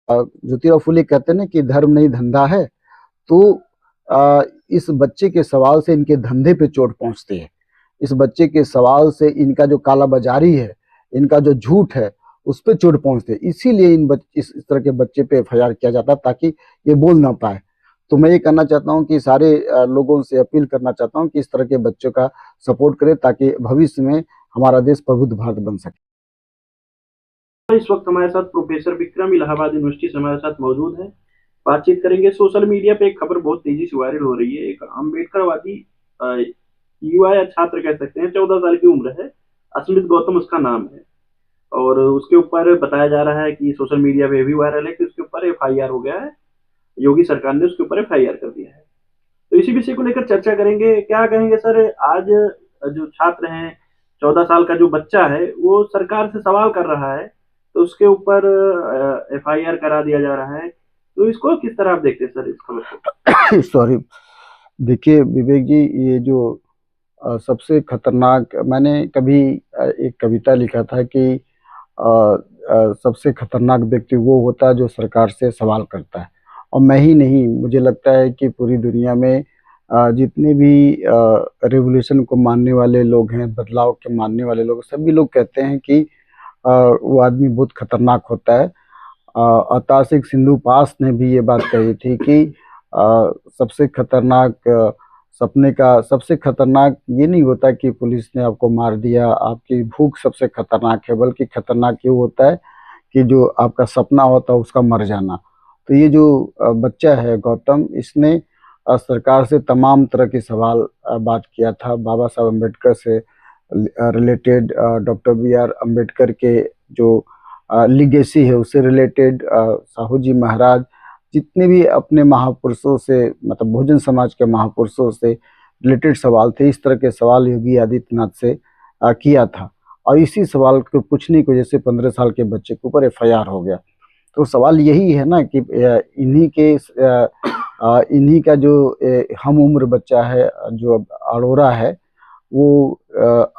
ज्योतिराव फुले कहते हैं ना कि धर्म नहीं धंधा है। तो इस बच्चे के सवाल से इनके धंधे पे चोट पहुंचती है। इस बच्चे के सवाल से इनका जो कालाबाजारी है, इनका जो झूठ है, उस पर चोट पहुंचती है। इसीलिए इस तरह के बच्चे पे एफआईआर किया जाता है ताकि ये बोल ना पाए। तो मैं ये कहना चाहता हूँ कि सारे लोगों से अपील करना चाहता हूँ कि इस तरह के बच्चों का सपोर्ट करें ताकि भविष्य में हमारा देश प्रबुद्ध भारत बन सके। इस वक्त हमारे साथ प्रोफेसर विक्रम इलाहाबाद यूनिवर्सिटी से हमारे साथ मौजूद है। बातचीत करेंगे। सोशल मीडिया पे एक खबर बहुत तेजी से वायरल हो रही है। एक अम्बेडकरवादी युवा या छात्र कह सकते हैं, 14 साल की उम्र है, अस्मित गौतम उसका नाम है। और उसके ऊपर बताया जा रहा है कि सोशल मीडिया पे भी वायरल है कि उसके ऊपर एफआईआर हो गया है। योगी सरकार ने उसके ऊपर एफआईआर कर दिया है। तो इसी विषय को लेकर चर्चा करेंगे। क्या कहेंगे सर, आज जो छात्र हैं, 14 साल का जो बच्चा है, वो सरकार से सवाल कर रहा है, तो उसके ऊपर एफआईआर करा दिया जा रहा है। तो इसको किस तरह आप देखते हैं सर, इस खबर को? सॉरी, देखिए विवेक जी, ये जो सबसे खतरनाक, मैंने कभी एक कविता लिखा था कि सबसे खतरनाक व्यक्ति वो होता है जो सरकार से सवाल करता है। और मैं ही नहीं, मुझे लगता है कि पूरी दुनिया में जितने भी रेवोल्यूशन को मानने वाले लोग हैं, बदलाव के मानने वाले लोग, सभी लोग कहते हैं कि वो आदमी बहुत खतरनाक होता है। अतासिक सिंधु पास ने भी ये बात कही थी कि सबसे खतरनाक सपने का सबसे खतरनाक ये नहीं होता कि पुलिस ने आपको मार दिया, आपकी भूख सबसे खतरनाक है, बल्कि खतरनाक ये होता है कि जो आपका सपना होता है उसका मर जाना। तो ये जो बच्चा है गौतम, इसने सरकार से तमाम तरह के सवाल बात किया था। बाबा साहब अम्बेडकर से related, doctor B R Ambedkar के जो लिगेसी है उससे रिलेटेड, साहू जी महाराज, जितने भी अपने महापुरुषों से, मतलब बहुजन समाज के महापुरुषों से रिलेटेड सवाल थे, इस तरह के सवाल योगी आदित्यनाथ से किया था। और इसी सवाल को पूछने की वजह से 15 साल के बच्चे के ऊपर एफआईआर हो गया। तो सवाल यही है ना कि इन्हीं का जो हम उम्र बच्चा है, जो अरोरा है, वो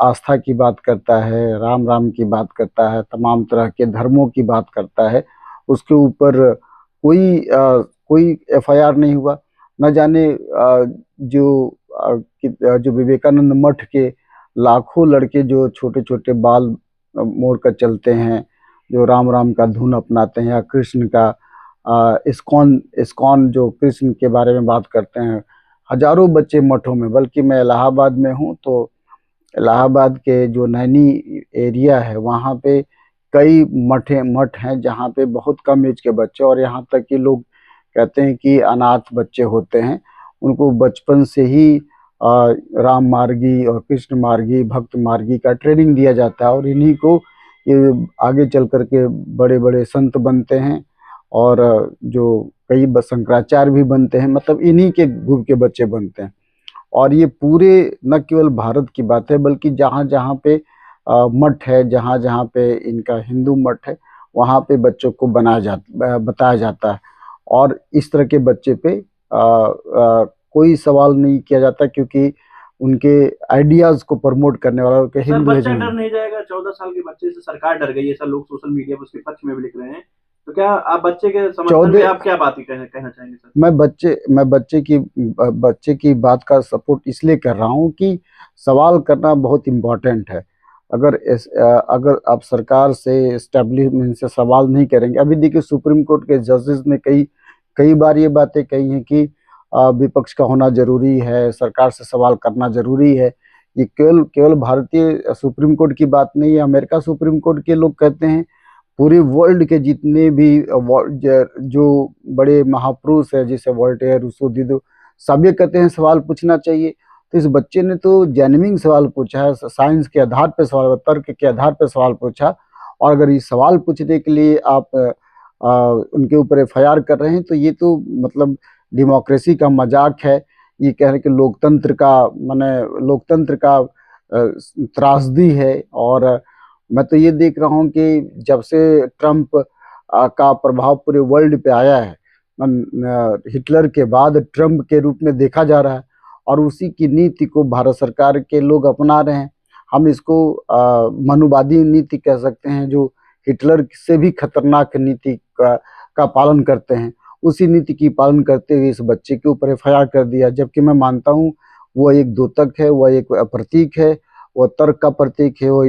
आस्था की बात करता है, राम राम की बात करता है, तमाम तरह के धर्मों की बात करता है। उसके ऊपर कोई एफआईआर नहीं हुआ। न जाने जो विवेकानंद मठ के लाखों लड़के जो छोटे छोटे बाल मोड़ कर चलते हैं, जो राम राम का धुन अपनाते हैं, या कृष्ण का इस्कॉन इस्कॉन जो कृष्ण के बारे में बात करते हैं, हजारों बच्चे मठों में, बल्कि मैं इलाहाबाद में हूँ, तो इलाहाबाद के जो नैनी एरिया है वहाँ पे कई मठ हैं जहाँ पे बहुत कम एज के बच्चे, और यहाँ तक कि लोग कहते हैं कि अनाथ बच्चे होते हैं, उनको बचपन से ही राम मार्गी और कृष्ण मार्गी, भक्त मार्गी का ट्रेनिंग दिया जाता है, और इन्हीं को ये आगे चल करके बड़े बड़े संत बनते हैं, और जो कई शंकराचार्य भी बनते हैं, मतलब इन्हीं के ग्रुप के बच्चे बनते हैं। और ये पूरे, न केवल भारत की बात है, बल्कि जहाँ जहाँ पे मठ है, जहाँ जहाँ पे इनका हिंदू मठ है, वहाँ पे बच्चों को बताया जाता है। और इस तरह के बच्चे पे कोई सवाल नहीं किया जाता, क्योंकि उनके आइडियाज को प्रमोट करने वाला, उनके सर, बच्चा हिंदुइज्म डर में। नहीं जाएगा? 14 साल के बच्चे से सरकार डर गई, ऐसा लोग सोशल मीडिया पर उसके पक्ष में भी लिख रहे हैं। तो क्या आप बच्चे के समर्थन में चौदह आप क्या बात कहना चाहेंगे सर? मैं बच्चे की बात का सपोर्ट इसलिए कर रहा हूँ कि सवाल करना बहुत इम्पोर्टेंट है। अगर आप सरकार से, एस्टेब्लिशमेंट से सवाल नहीं करेंगे, अभी देखिए सुप्रीम कोर्ट के जजेस ने कई कई बार ये बातें कही हैं कि विपक्ष का होना जरूरी है, सरकार से सवाल करना जरूरी है। ये केवल केवल भारतीय सुप्रीम कोर्ट की बात नहीं है, अमेरिका सुप्रीम कोर्ट के लोग कहते हैं, पूरे वर्ल्ड के जितने भी जो बड़े महापुरुष है, जैसे वोल्टेयर, रूसो, दिदो, सब ये कहते हैं सवाल पूछना चाहिए। तो इस बच्चे ने तो जेन्युइन सवाल पूछा है, साइंस के आधार पर सवाल, तर्क के आधार पर सवाल पूछा। और अगर ये सवाल पूछने के लिए आप उनके ऊपर एफआईआर कर रहे हैं, तो ये तो मतलब डेमोक्रेसी का मजाक है। ये कह रहे हैं कि लोकतंत्र का, माने लोकतंत्र का त्रासदी है। और मैं तो ये देख रहा हूँ कि जब से ट्रम्प का प्रभाव पूरे वर्ल्ड पे आया है, हिटलर के बाद ट्रम्प के रूप में देखा जा रहा है, और उसी की नीति को भारत सरकार के लोग अपना रहे हैं। हम इसको मनुवादी नीति कह सकते हैं, जो हिटलर से भी खतरनाक नीति का का पालन करते हैं, उसी नीति की पालन करते हुए इस बच्चे के ऊपर एफआईआर कर दिया। जबकि मैं मानता हूँ वह एक द्योतक है, वह एक प्रतीक है, वह तर्क का प्रतीक है, वह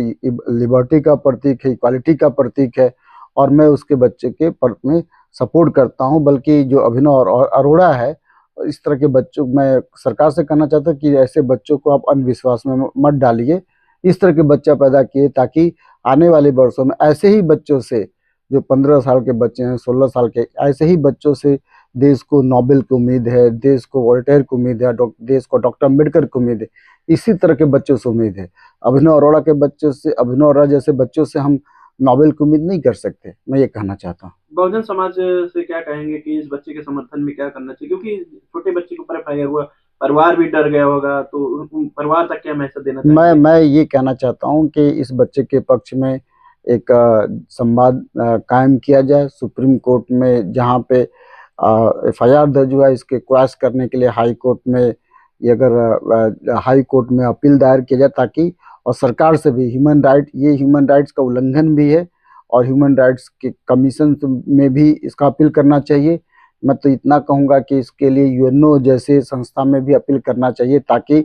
लिबर्टी का प्रतीक है, इक्वालिटी का प्रतीक है, और मैं उसके बच्चे के पर्ट में सपोर्ट करता हूं। बल्कि जो अभिनव और अरोड़ा है, इस तरह के बच्चों, मैं सरकार से कहना चाहता हूं कि ऐसे बच्चों को आप अंधविश्वास में मत डालिए। इस तरह के बच्चा पैदा किए ताकि आने वाले वर्षों में ऐसे ही बच्चों से, जो 15 साल के बच्चे हैं, 16 साल के, ऐसे ही बच्चों से देश को नोबेल की उम्मीद है, देश को वोल्टेयर की उम्मीद है, देश को डॉक्टर अम्बेडकर की उम्मीद है। इसी तरह के बच्चों से उम्मीद है। अभिनव अरोड़ा के बच्चों से, अभिनव अरोड़ा जैसे बच्चों से हम नोबेल की उम्मीद नहीं कर सकते। मैं ये कहना चाहता हूँ। बहुजन समाज से क्या कहेंगे कि इस बच्चे के समर्थन में क्या करना चाहिए, क्योंकि छोटे बच्चे के ऊपर एफआईआर हुआ, परिवार भी डर गया होगा, तो परिवार तक क्या मैसेज देना चाहेंगे? मैं ये कहना चाहता हूँ कि इस बच्चे के पक्ष में एक संवाद कायम किया जाए सुप्रीम कोर्ट में, जहाँ पे एफआईआर दर्ज हुआ, इसके क्वाश करने के लिए हाई कोर्ट में, ये अगर हाई कोर्ट में अपील दायर किया जाए, ताकि, और सरकार से भी ये ह्यूमन राइट्स का उल्लंघन भी है, और ह्यूमन राइट्स के कमीशन में भी इसका अपील करना चाहिए। मैं तो इतना कहूँगा कि इसके लिए यूएनओ जैसे संस्था में भी अपील करना चाहिए, ताकि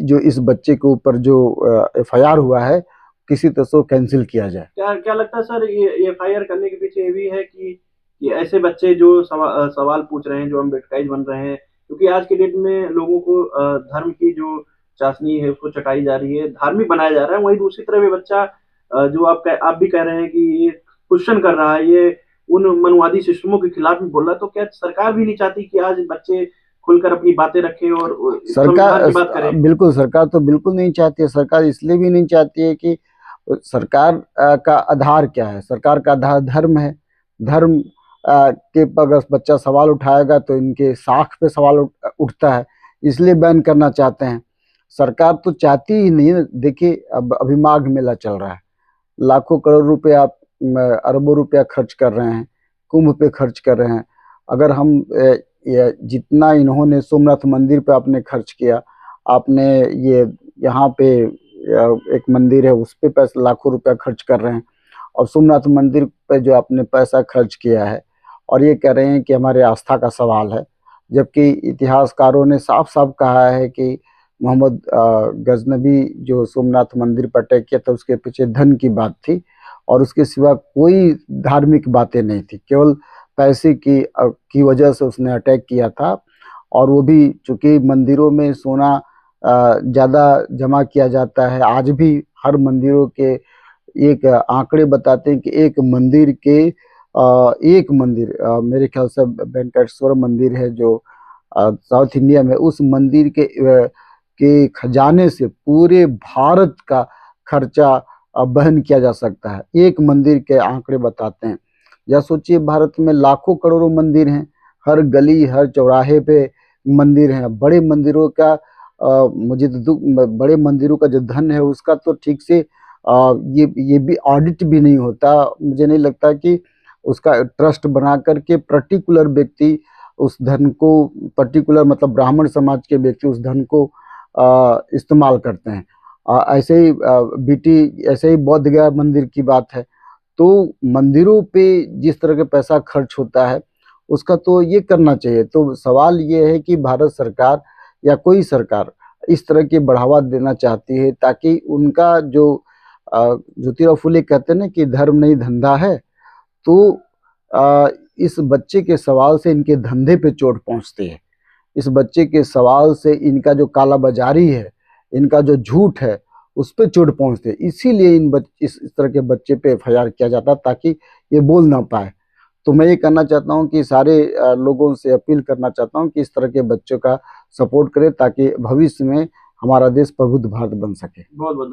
जो इस बच्चे के ऊपर जो एफआईआर हुआ है, किसी तरह से कैंसिल किया जाए। क्या क्या लगता है सर, ये एफआईआर करने के पीछे ये भी है कि ऐसे बच्चे जो सवाल पूछ रहे हैं, जो अम्बेडकराइज बन रहे हैं, क्योंकि आज के डेट में लोगों को धर्म की जो चाशनी है उसको चटाई जा रही है, धार्मिक बनाया जा रहा है। वहीं दूसरी तरफ ये बच्चा जो आप भी कह रहे हैं कि ये क्वेश्चन कर रहा है, ये उन मनुवादी सिस्टमों के खिलाफ भी बोल रहा है, तो क्या सरकार भी नहीं चाहती कि आज बच्चे खुलकर अपनी बातें रखें और संविधान की बात करें? बिल्कुल, सरकार तो बिल्कुल नहीं चाहती है। सरकार इसलिए भी नहीं चाहती है कि सरकार का आधार क्या है? सरकार का आधार धर्म है। धर्म के पर अगर बच्चा सवाल उठाएगा तो इनके साख पे सवाल उठता है, इसलिए बैन करना चाहते हैं। सरकार तो चाहती ही नहीं है। देखिए, अब अभी माघ मेला चल रहा है, लाखों करोड़ रुपए आप, अरबों रुपया खर्च कर रहे हैं, कुंभ पे खर्च कर रहे हैं। अगर हम जितना इन्होंने सोमनाथ मंदिर पे आपने खर्च किया, आपने ये यहाँ पे एक मंदिर है उस पे पैसा लाखों रुपया खर्च कर रहे हैं, और सोमनाथ मंदिर पे जो आपने पैसा खर्च किया है, और ये कह रहे हैं कि हमारे आस्था का सवाल है। जबकि इतिहासकारों ने साफ साफ कहा है कि मोहम्मद गजनबी जो सोमनाथ मंदिर पर अटैक किया था, उसके पीछे धन की बात थी, और उसके सिवा कोई धार्मिक बातें नहीं थी। केवल पैसे की वजह से उसने अटैक किया था। और वो भी चूंकि मंदिरों में सोना ज़्यादा जमा किया जाता है। आज भी हर मंदिरों के एक आंकड़े बताते हैं कि एक मंदिर मेरे ख्याल से वेंकटेश्वर मंदिर है जो साउथ इंडिया में, उस मंदिर के खजाने से पूरे भारत का खर्चा वहन किया जा सकता है। एक मंदिर के आंकड़े बताते हैं। या सोचिए, भारत में लाखों करोड़ों मंदिर हैं, हर गली हर चौराहे पे मंदिर हैं। बड़े मंदिरों का मुझे तो बड़े मंदिरों का जो धन है उसका तो ठीक से ये भी ऑडिट भी नहीं होता। मुझे नहीं लगता कि उसका ट्रस्ट बना करके पर्टिकुलर व्यक्ति उस धन को, पर्टिकुलर मतलब ब्राह्मण समाज के व्यक्ति उस धन को इस्तेमाल करते हैं। ऐसे ही बौद्ध गया मंदिर की बात है। तो मंदिरों पे जिस तरह का पैसा खर्च होता है उसका तो ये करना चाहिए। तो सवाल ये है कि भारत सरकार या कोई सरकार इस तरह की बढ़ावा देना चाहती है, ताकि उनका जो ज्योतिराव फुले कहते हैं ना कि धर्म नहीं धंधा है, तो इस बच्चे के सवाल से इनके धंधे पे चोट पहुंचती है। इस बच्चे के सवाल से इनका जो कालाबाजारी है, इनका जो झूठ है, उस पर चोट पहुंचते। इसीलिए इस तरह के बच्चे पे एफआईआर किया जाता ताकि ये बोल ना पाए। तो मैं ये कहना चाहता हूँ कि सारे लोगों से अपील करना चाहता हूँ कि इस तरह के बच्चों का सपोर्ट करें, ताकि भविष्य में हमारा देश प्रबुद्ध भारत बन सके। बहुत बहुत